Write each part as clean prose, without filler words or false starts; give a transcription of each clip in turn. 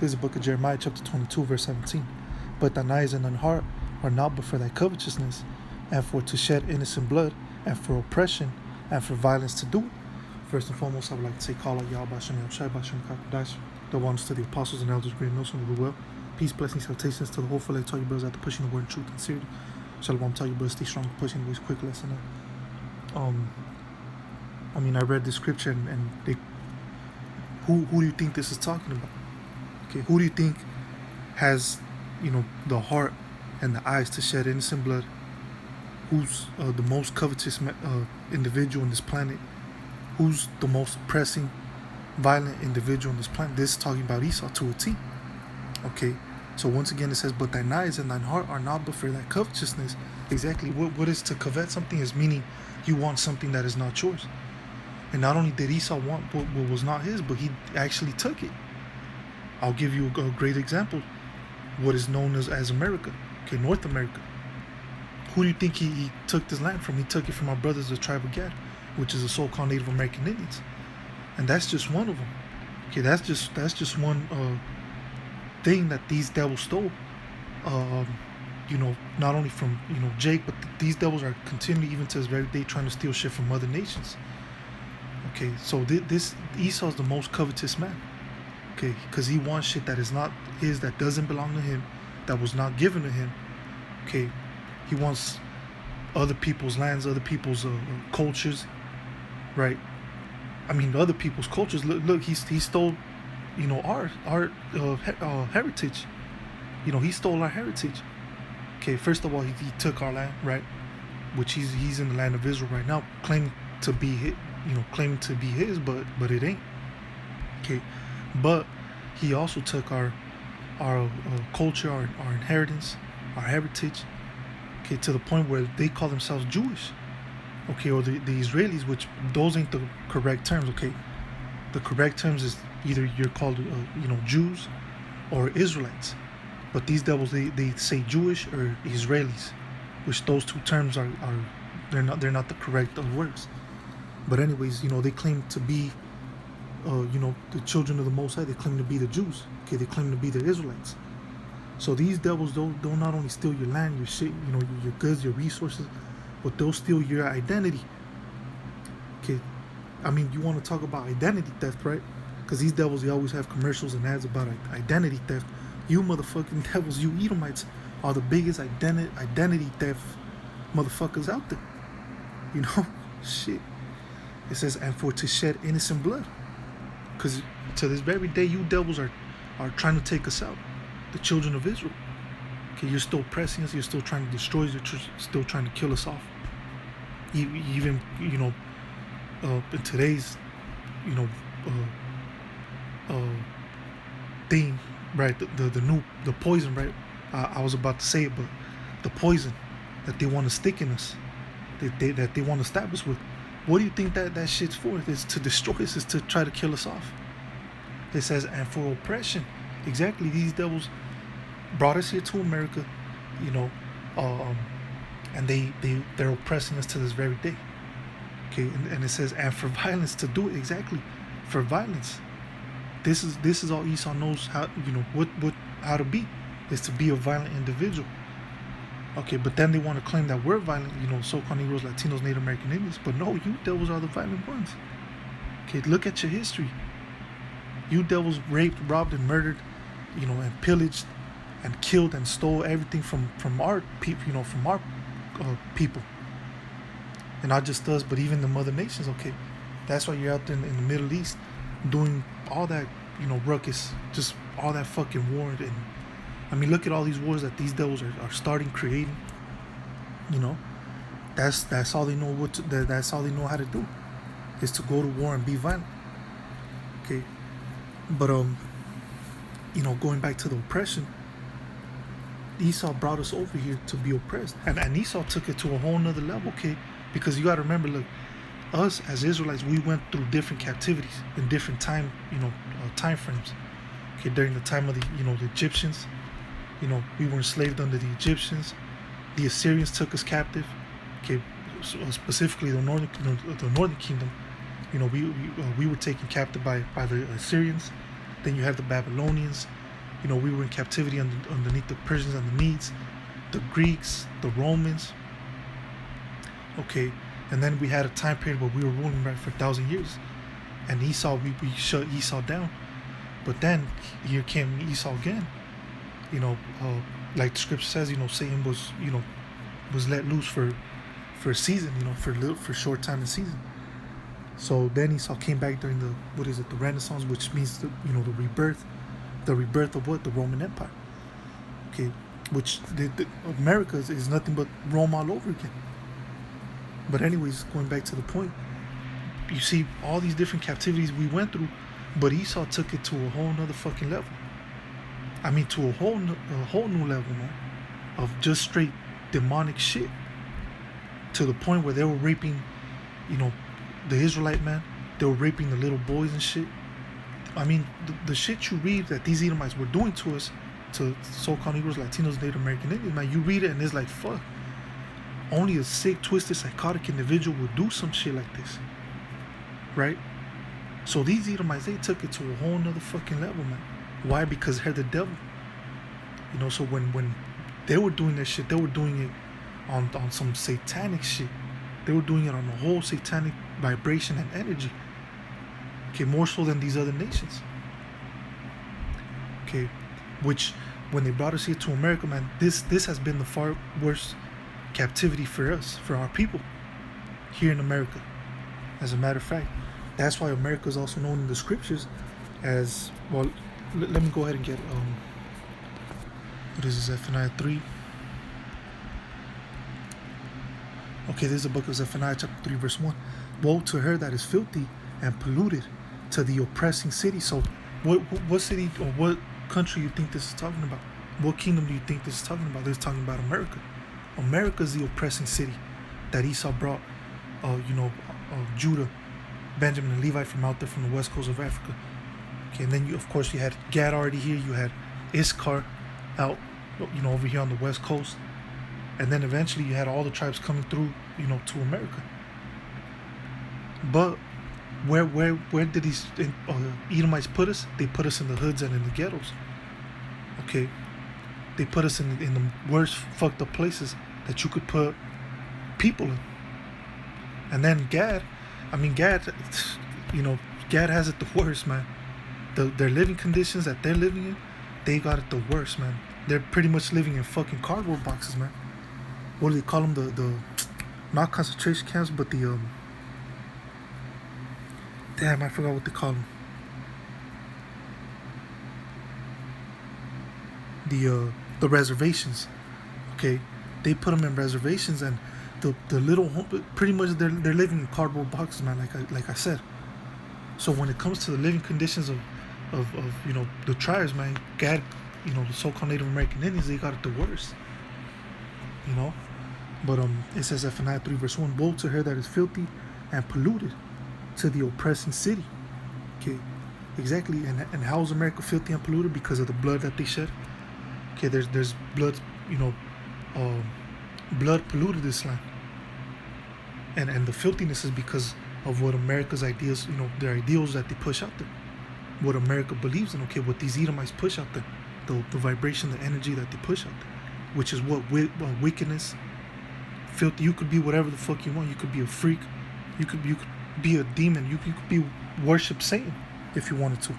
This is the book of Jeremiah, chapter 22, verse 17. But thine eyes and thine heart are not but for thy covetousness, and for to shed innocent blood, and for oppression, and for violence to do it. First and foremost, I would like to say, call out Yahweh Shem Yahshai Bashem Kakadash, the ones to the apostles and elders, great notion of the will. Peace, blessings, salutations to the whole full. I tell you brothers out there pushing the word in truth and sincerity. Shalom, tell you brothers, stay strong, pushing the ways quick lesson. I read the scripture and they, who do you think this is talking about? Okay, who do you think has, the heart and the eyes to shed innocent blood? Who's the most covetous individual on this planet? Who's the most oppressing, violent individual on this planet? This is talking about Esau to a T. Okay, so once again it says, but thine eyes and thine heart are not but for that covetousness. Exactly, what is to covet something is meaning you want something that is not yours. And not only did Esau want what was not his, but he actually took it. I'll give you a great example. What is known as America, okay, North America. Who do you think he took this land from? He took it from our brothers, the tribe of Gad, which is the so-called Native American Indians. And that's just one of them. Okay, that's just one thing that these devils stole. Not only from Jake, but these devils are continually, even to this very day, trying to steal shit from other nations. Okay, so this Esau is the most covetous man. Okay, because he wants shit that is not his, that doesn't belong to him, that was not given to him. Okay, he wants other people's lands, other people's cultures, right? Other people's cultures. Look, he stole, our heritage. He stole our heritage. Okay, first of all, he took our land, right? Which he's in the land of Israel right now, claiming to be his, but it ain't. Okay, but he also took our culture, our inheritance, our heritage. Okay, to the point where they call themselves Jewish. Okay, or the Israelis, which those ain't the correct terms. Okay, the correct terms is either you're called Jews or Israelites. But these devils, they say Jewish or Israelis, which those two terms are they're not the correct words. But anyways, they claim to be the children of the Most High. They claim to be the Jews. Okay, they claim to be the Israelites. So these devils don't not only steal your land, your shit, your goods, your resources, but they'll steal your identity. Okay, you want to talk about identity theft, right? Because these devils, they always have commercials and ads about identity theft. You motherfucking devils, you Edomites, are the biggest identity theft motherfuckers out there. Shit. It says, and for to shed innocent blood. Because to this very day, you devils are trying to take us out. The children of Israel. Okay, you're still pressing us. You're still trying to destroy us. You're still trying to kill us off. Even, in today's, thing, right? The poison, right? I was about to say it, but the poison that they want to stick in us, that they want to stab us with. What do you think that shit's for? It's to destroy us. It's to try to kill us off. It says, and for oppression. Exactly. These devils brought us here to America, and they're oppressing us to this very day. Okay, and it says, and for violence to do it. Exactly. For violence. This is all Esau knows how, how to be, is to be a violent individual. Okay, but then they want to claim that we're violent, so-called Negroes, Latinos, Native American Indians. But no, you devils are the violent ones. Okay, look at your history. You devils raped, robbed, and murdered, and pillaged, and killed, and stole everything from our people, from our people. And not just us, but even the mother nations. Okay, that's why you're out there in the Middle East doing all that, ruckus, just all that fucking war. And look at all these wars that these devils are starting, creating. That's all they know that's all they know how to do, is to go to war and be violent. Okay, but going back to the oppression, Esau brought us over here to be oppressed, and Esau took it to a whole nother level. Okay, because you got to remember, look, us as Israelites, we went through different captivities in different time frames. Okay, during the time of the Egyptians. We were enslaved under the Egyptians. The Assyrians took us captive. Okay, specifically the northern kingdom. We were taken captive by the Assyrians. Then you have the Babylonians. We were in captivity underneath the Persians and the Medes, the Greeks, the Romans. Okay, and then we had a time period where we were ruling right for 1,000 years, and Esau, we shut Esau down. But then here came Esau again. Like the scripture says, Satan was let loose for a season, for short time and season. So then Esau came back during the Renaissance, which means the rebirth of what? The Roman Empire. Okay, which America is nothing but Rome all over again. But anyways, going back to the point, you see all these different captivities we went through, but Esau took it to a whole nother fucking level. I mean, to a whole new level, man, of just straight demonic shit. To the point where they were raping, the Israelite man. They were raping the little boys and shit. I mean, the shit you read that these Edomites were doing to us, to so-called Negroes, Latinos, Native American Indians, man, you read it and it's like, fuck. Only a sick, twisted, psychotic individual would do some shit like this. Right? So these Edomites, they took it to a whole nother fucking level, man. Why? Because they're the devil. So when they were doing that shit, they were doing it on some satanic shit. They were doing it on a whole satanic vibration and energy. Okay, more so than these other nations. Okay, which when they brought us here to America, man, this has been the far worse captivity for us, for our people here in America. As a matter of fact, that's why America is also known in the scriptures as, well, let me go ahead and get what is this, Zephaniah 3. Okay, this is the book of Zephaniah chapter 3 verse 1. Woe to her that is filthy and polluted, to the oppressing city. So what city or what country you think this is talking about? What kingdom do you think this is talking about? This is talking about America. America is the oppressing city that Esau brought Judah, Benjamin, and Levi from out there from the west coast of Africa. Okay, and then you had Gad already here. You had Issachar out, over here on the west coast, and then eventually you had all the tribes coming through, to America. But where did these Edomites put us? They put us in the hoods and in the ghettos. Okay, they put us in the worst fucked up places that you could put people in. And then Gad has it the worst, man. Their living conditions that they're living in, they got it the worst, man. They're pretty much living in fucking cardboard boxes, man. What do they call them? The not concentration camps, but the damn, I forgot what they call them. The reservations. Okay, they put them in reservations, and the little pretty much they're living in cardboard boxes, man. Like I said. So when it comes to the living conditions of the tribes, man, Gad, the so-called Native American Indians, they got it the worst. But it says Zephaniah 3 verse 1, woe to her that is filthy and polluted, to the oppressing city. Okay, exactly. And how is America filthy and polluted? Because of the blood that they shed. Okay, there's blood, blood polluted this land. And the filthiness is because of what America's ideas, their ideals that they push out there. What America believes in, okay, what these Edomites push out there. The vibration, the energy that they push out there. Which is what wickedness, filthy. You could be whatever the fuck you want. You could be a freak. You could be a demon. You could be worship Satan if you wanted to.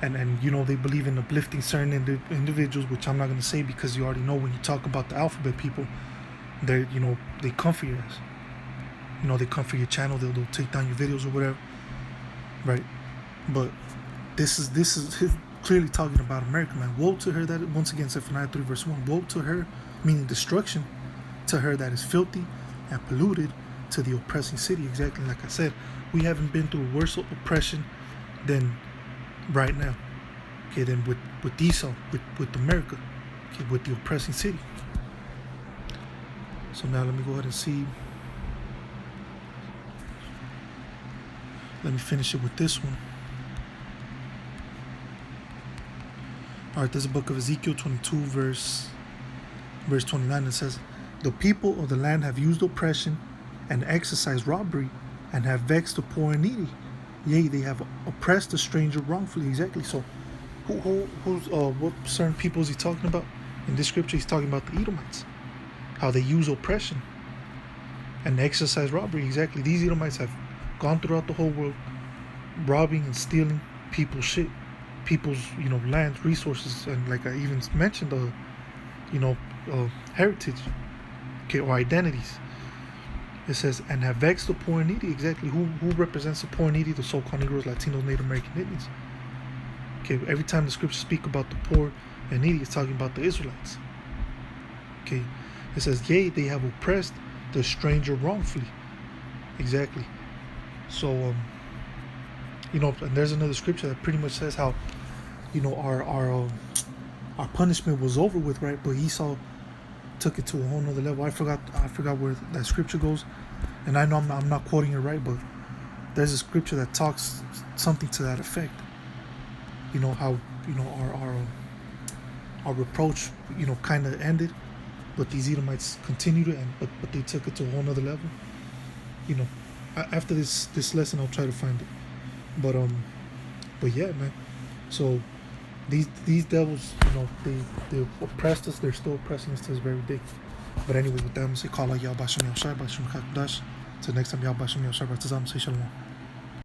And they believe in uplifting certain individuals, which I'm not going to say because you already know when you talk about the alphabet people, they come for your ass. They come for your channel. They'll take down your videos or whatever, right? But this is clearly talking about America, man. Woe to her that, once again, Zephaniah 3 verse 1. Woe to her, meaning destruction, to her that is filthy and polluted, to the oppressing city. Exactly like I said, we haven't been through worse oppression than right now. Okay, then with Esau, with America, okay, with the oppressing city. So now let me go ahead and see. Let me finish it with this one. Alright, there's a book of Ezekiel 22 verse 29. It says, the people of the land have used oppression and exercised robbery and have vexed the poor and needy Yea, they have oppressed the stranger wrongfully. Exactly. So, what certain people is he talking about? In this scripture, he's talking about the Edomites, how they use oppression and exercise robbery. Exactly. These Edomites have gone throughout the whole world, robbing and stealing people's shit, people's land, resources, and like I even mentioned, heritage, okay, or identities. It says, and have vexed the poor and needy. Exactly. Who represents the poor and needy? The so-called Negroes, Latinos, Native American Indians. Okay. Every time the scriptures speak about the poor and needy, it's talking about the Israelites. Okay. It says, yea, they have oppressed the stranger wrongfully. Exactly. So, and there's another scripture that pretty much says how, our punishment was over with, right? But Esau took it to a whole nother level. I forgot where that scripture goes, and I know I'm not quoting it right, but there's a scripture that talks something to that effect. How our reproach kind of ended, but these Edomites continued it, but they took it to a whole nother level. After this lesson, I'll try to find it. But yeah, man. So these devils, they oppressed us. They're still oppressing us to this very day. But anyway, with that, I'm going to say, call out Yahweh Shem Yahshua, Shem Chakdash. Till next time, Yahweh Shem Yahshua, say shalom.